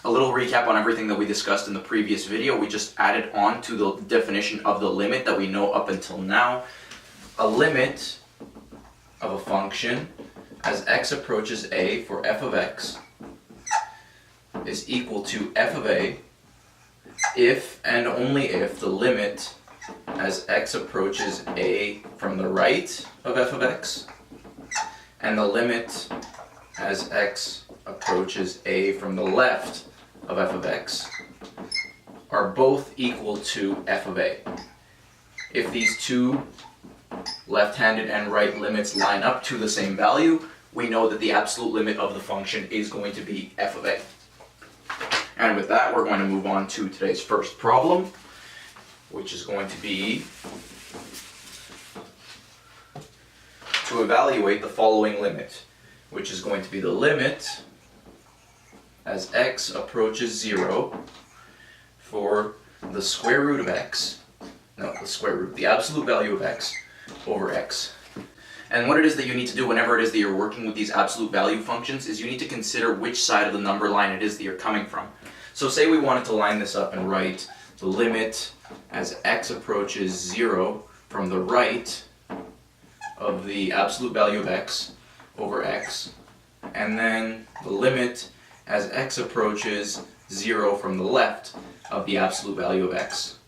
A little recap on everything that we discussed in the previous video. We just added on to the definition of the limit that we know up until now. A limit of a function as x approaches a for f of x is equal to f of a if and only if the limit as x approaches a from the right of f of x and the limit as x approaches a from the left of f of x are both equal to f of a. If these two left-handed and right limits line up to the same value, we know that the absolute limit of the function is going to be f of a. And with that, we're going to move on to today's first problem, which is going to be to evaluate the following limit, which is going to be the limit as x approaches 0 for the square root of x, the absolute value of x over x. And what it is that you need to do whenever it is that you're working with these absolute value functions is you need to consider which side of the number line it is that you're coming from. So say we wanted to line this up and write the limit as x approaches 0 from the right of the absolute value of x over x, and then the limit as x approaches 0 from the left of the absolute value of x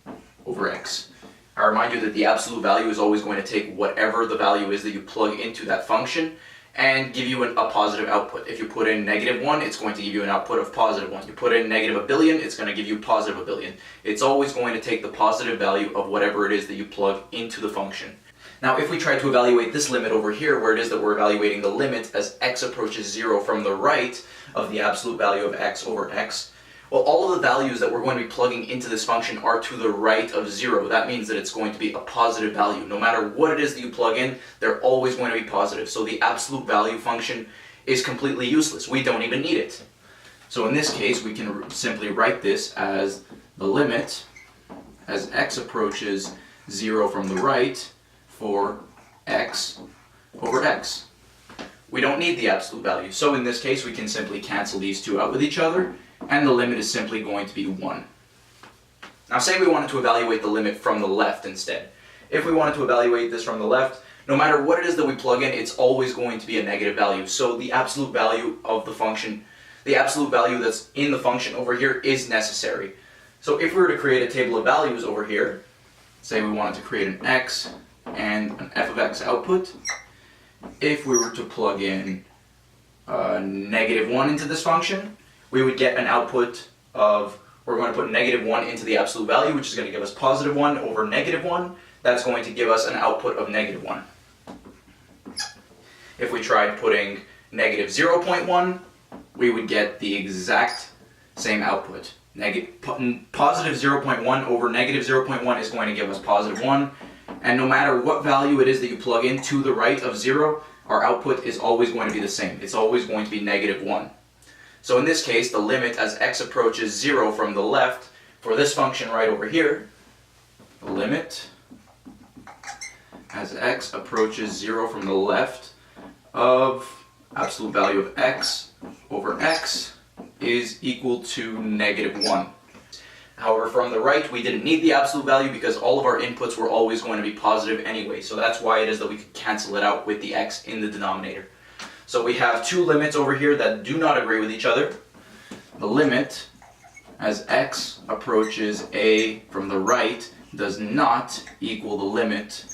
over x. I remind you that the absolute value is always going to take whatever the value is that you plug into that function and give you a positive output. If you put in -1, it's going to give you an output of +1. You put in -1 billion, it's going to give you +1 billion. It's always going to take the positive value of whatever it is that you plug into the function. Now, if we try to evaluate this limit over here, where it is that we're evaluating the limit as x approaches 0 from the right of the absolute value of x over x, well, all of the values that we're going to be plugging into this function are to the right of 0. That means that it's going to be a positive value. No matter what it is that you plug in, they're always going to be positive. So the absolute value function is completely useless. We don't even need it. So in this case, we can simply write this as the limit as x approaches 0 from the right for x over x. We don't need the absolute value. So in this case, we can simply cancel these two out with each other, and the limit is simply going to be 1. Now say we wanted to evaluate the limit from the left instead. If we wanted to evaluate this from the left, no matter what it is that we plug in, it's always going to be a negative value. So the absolute value of the function, the absolute value that's in the function over here is necessary. So if we were to create a table of values over here, say we wanted to create an x and an f of x output, if we were to plug in -1 into this function, we would get an output of, we're going to put -1 into the absolute value, which is going to give us +1 over -1. That's going to give us an output of -1. If we tried putting -0.1, we would get the exact same output. Positive 0.1 over -0.1 is going to give us +1. And no matter what value it is that you plug in to the right of 0, our output is always going to be the same. It's always going to be -1. So in this case, the limit as x approaches 0 from the left for this function right over here, the limit as x approaches 0 from the left of absolute value of x over x is equal to -1. However, from the right, we didn't need the absolute value because all of our inputs were always going to be positive anyway. So that's why it is that we could cancel it out with the x in the denominator. So we have two limits over here that do not agree with each other. The limit as x approaches a from the right does not equal the limit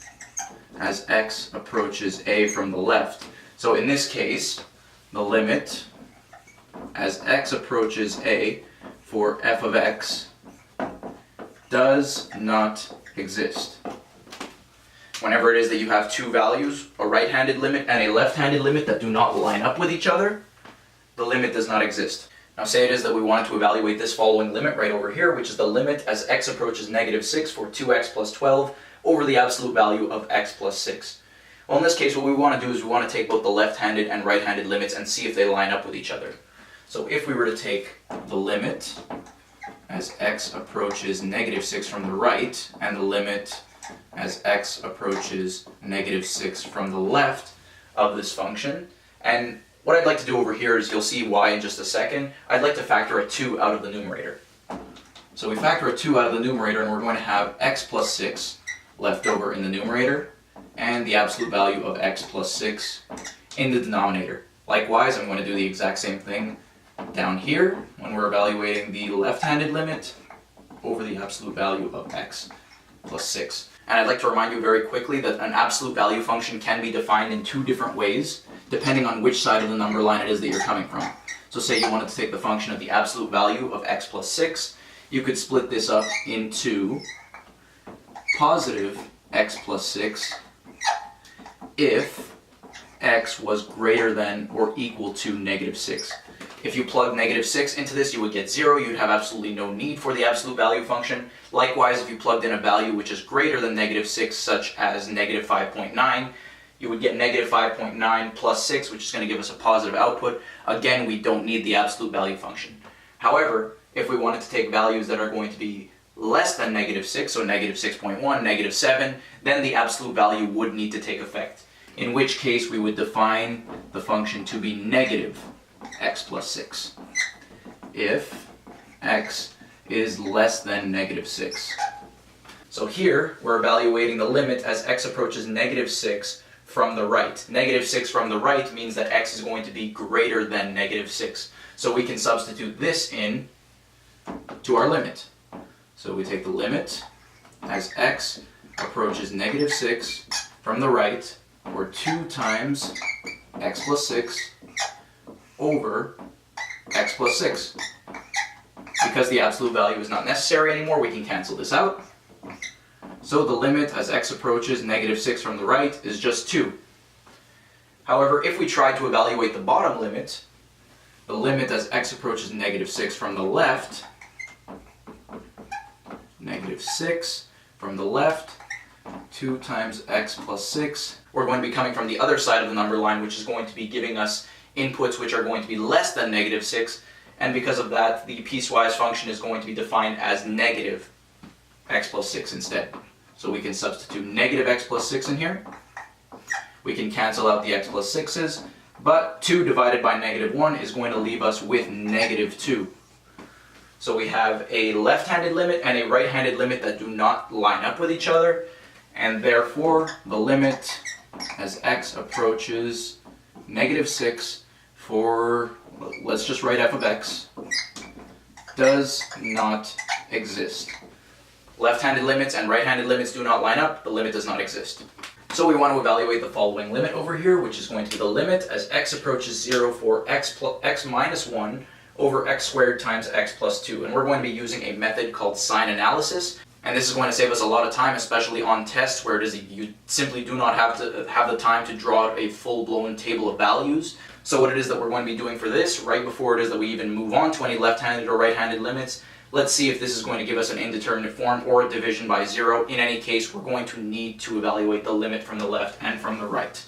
as x approaches a from the left. So in this case, the limit as x approaches a for f of x does not exist. Whenever it is that you have two values, a right-handed limit and a left-handed limit that do not line up with each other, the limit does not exist. Now say it is that we wanted to evaluate this following limit right over here, which is the limit as x approaches -6 for 2x plus 12 over the absolute value of x plus 6. Well, in this case, what we want to do is we want to take both the left-handed and right-handed limits and see if they line up with each other. So if we were to take the limit as x approaches -6 from the right and the limit as x approaches -6 from the left of this function, and What I'd like to do over here is, you'll see why in just a second, I'd like to factor a 2 out of the numerator. So we factor a 2 out of the numerator, and we're going to have x plus 6 left over in the numerator, and the absolute value of x plus 6 in the denominator. Likewise, I'm going to do the exact same thing down here when we're evaluating the left-handed limit over the absolute value of x plus 6. And I'd like to remind you very quickly that an absolute value function can be defined in 2 different ways, depending on which side of the number line it is that you're coming from. So say you wanted to take the function of the absolute value of x plus 6, you could split this up into positive x plus 6 if x was greater than or equal to negative 6. If you plug negative 6 into this, you would get 0. You'd have absolutely no need for the absolute value function. Likewise, if you plugged in a value which is greater than negative 6, such as negative 5.9, you would get negative 5.9 plus 6, which is going to give us a positive output. Again, we don't need the absolute value function. However, if we wanted to take values that are going to be less than negative 6, so negative 6.1, negative 7, then the absolute value would need to take effect, in which case we would define the function to be negative x plus 6 if x is less than negative 6. So here we're evaluating the limit as x approaches negative 6 from the right. Negative 6 from the right means that x is going to be greater than negative 6. So we can substitute this in to our limit. So we take the limit as x approaches negative 6 from the right, or 2 times x plus 6 over x plus 6. Because the absolute value is not necessary anymore, we can cancel this out. So the limit as x approaches negative 6 from the right is just 2. However, if we try to evaluate the bottom limit, the limit as x approaches negative 6 from the left, negative 6 from the left, 2 times x plus 6, we're going to be coming from the other side of the number line, which is going to be giving us inputs which are going to be less than negative 6, and because of that, the piecewise function is going to be defined as negative x plus 6 instead. So we can substitute negative x plus 6 in here. We can cancel out the x plus 6's, but 2 divided by negative 1 is going to leave us with negative 2. So we have a left-handed limit and a right-handed limit that do not line up with each other, and therefore the limit as x approaches negative 6 for, let's just write f of x, does not exist. Left-handed limits and right-handed limits do not line up, the limit does not exist. So we want to evaluate the following limit over here, which is going to be the limit as x approaches 0 for x minus 1 over x squared times x plus 2. And we're going to be using a method called sign analysis. And this is going to save us a lot of time, especially on tests where it is you simply do not have to have the time to draw out a full-blown table of values. So what it is that we're going to be doing for this, right before it is that we even move on to any left-handed or right-handed limits, let's see if this is going to give us an indeterminate form or a division by 0. In any case, we're going to need to evaluate the limit from the left and from the right.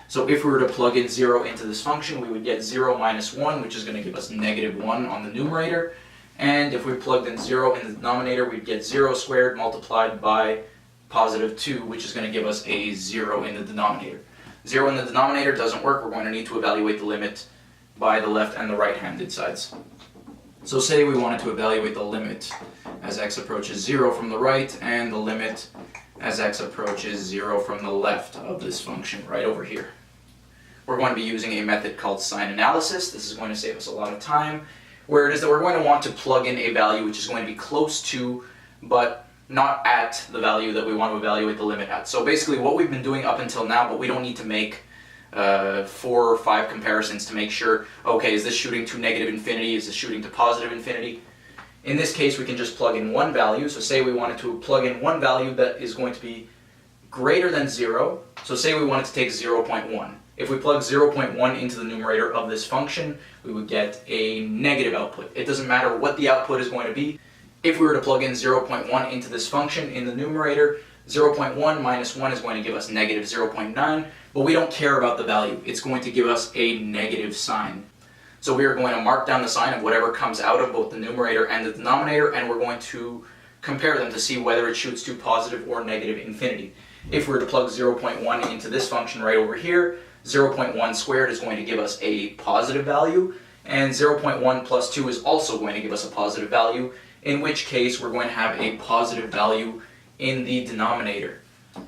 So if we were to plug in 0 into this function, we would get 0 minus 1, which is going to give us negative 1 on the numerator. And if we plugged in 0 in the denominator, we'd get 0 squared multiplied by positive 2, which is going to give us a 0 in the denominator. 0 in the denominator doesn't work. We're going to need to evaluate the limit by the left and the right-handed sides. So say we wanted to evaluate the limit as x approaches 0 from the right and the limit as x approaches 0 from the left of this function right over here. We're going to be using a method called sign analysis. This is going to save us a lot of time, where it is that we're going to want to plug in a value which is going to be close to, but not at, the value that we want to evaluate the limit at. So basically what we've been doing up until now, but we don't need to make 4 or 5 comparisons to make sure, okay, is this shooting to negative infinity, is this shooting to positive infinity? In this case, we can just plug in one value. So say we wanted to plug in one value that is going to be greater than 0. So say we wanted to take 0.1. If we plug 0.1 into the numerator of this function, we would get a negative output. It doesn't matter what the output is going to be. If we were to plug in 0.1 into this function in the numerator, 0.1 minus 1 is going to give us negative 0.9, but we don't care about the value. It's going to give us a negative sign. So we are going to mark down the sign of whatever comes out of both the numerator and the denominator, and we're going to compare them to see whether it shoots to positive or negative infinity. If we were to plug 0.1 into this function right over here, 0.1 squared is going to give us a positive value, and 0.1 plus 2 is also going to give us a positive value, in which case we're going to have a positive value in the denominator.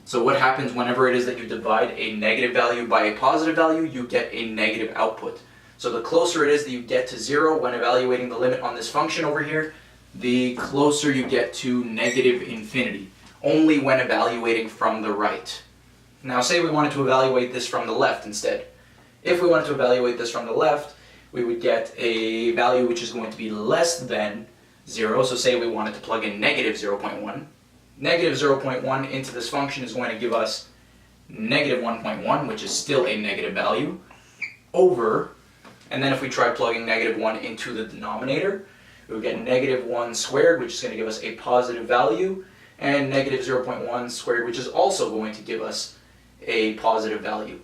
So what happens whenever it is that you divide a negative value by a positive value, you get a negative output. So the closer it is that you get to 0 when evaluating the limit on this function over here, the closer you get to negative infinity, only when evaluating from the right. Now say we wanted to evaluate this from the left instead. If we wanted to evaluate this from the left, we would get a value which is going to be less than 0. So say we wanted to plug in negative 0.1. Negative 0.1 into this function is going to give us negative 1.1, which is still a negative value, over, and then if we try plugging negative 1 into the denominator, we would get negative 1 squared, which is going to give us a positive value, and negative 0.1 squared, which is also going to give us a positive value.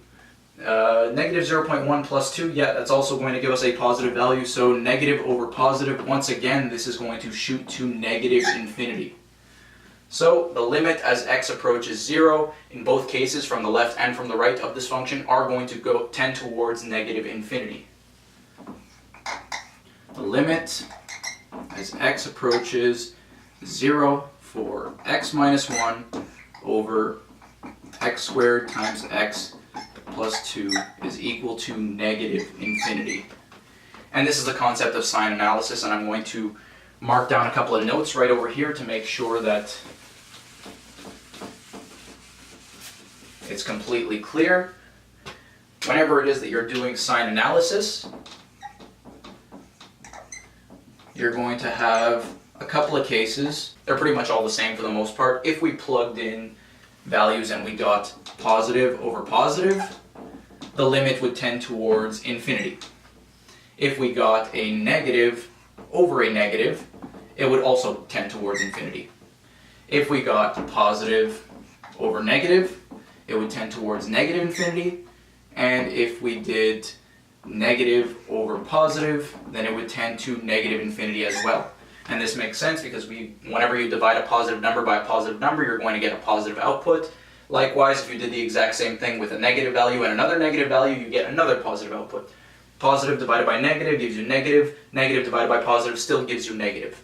Negative 0.1 plus 2, yeah, that's also going to give us a positive value, so negative over positive, once again, this is going to shoot to negative infinity. So the limit as x approaches 0, in both cases from the left and from the right of this function, are going to tend towards negative infinity. The limit as x approaches 0 for x minus 1 over x squared times x plus 2 is equal to negative infinity. And this is the concept of sign analysis, and I'm going to mark down a couple of notes right over here to make sure that it's completely clear. Whenever it is that you're doing sign analysis, you're going to have a couple of cases. They're pretty much all the same for the most part. If we plugged in values and we got positive over positive, the limit would tend towards infinity. If we got a negative over a negative, it would also tend towards infinity. If we got positive over negative, it would tend towards negative infinity. And if we did negative over positive, then it would tend to negative infinity as well. And this makes sense because whenever you divide a positive number by a positive number, you're going to get a positive output. Likewise, if you did the exact same thing with a negative value and another negative value, you get another positive output. Positive divided by negative gives you negative, negative divided by positive still gives you negative.